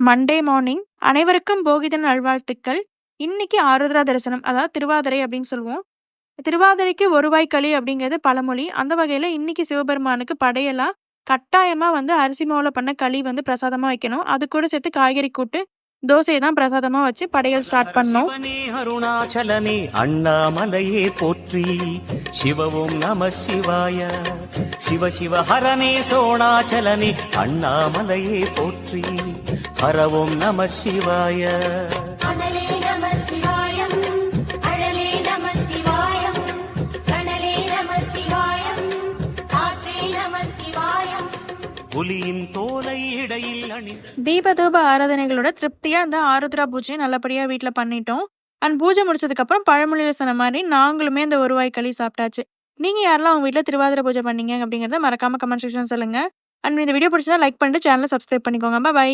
Monday morning அனைவருக்கும் போகி தின நல்வாழ்த்துக்கள். இன்னைக்கு ஆருத்ரா தரிசனம், அதாவது திருவாதிரை அப்படின்னு சொல்லுவோம். திருவாதிரைக்கு ஒருவாய் களி அப்படிங்கிறது பழமொழி. அந்த வகையில இன்னைக்கு சிவபெருமானுக்கு படையலா கட்டாயமா அரிசி மாவுல பண்ண களி பிரசாதமா வைக்கணும். அது கூட சேர்த்து காய்கறி கூட்டு, தோசையை தான் பிரசாதமா வச்சு படையல் ஸ்டார்ட் பண்ணோம். சிவனே அருணாச்சலனே அண்ணாமலையே போற்றி, சிவவும் நம சிவாய. சிவ சிவ ஹரனே சோணாச்சலனே அண்ணாமலையே போற்றி, ஹரவும் நம சிவாய. தீபதூப ஆராதனைகளோட திருப்தியா இந்த ஆருத்ரா பூஜையை நல்லபடியா வீட்டுல பண்ணிட்டோம். அண்ட் பூஜை முடிச்சதுக்கு அப்புறம் பழமொழியில சொன்ன மாதிரி நாங்களுமே இந்த ஒருவாய் களி சாப்பிட்டாச்சு. நீங்க யாரெல்லாம் உங்க வீட்டுல திருவாதிரை பூஜை பண்ணீங்க அப்படிங்கறத மறக்காம கமெண்ட் செக்ஷன் சொல்லுங்க. அண்ட் இந்த வீடியோ பிடிச்சதா லைக் பண்ணிட்டு சேனலை சப்ஸ்கிரைப் பண்ணிக்கோங்க. பை.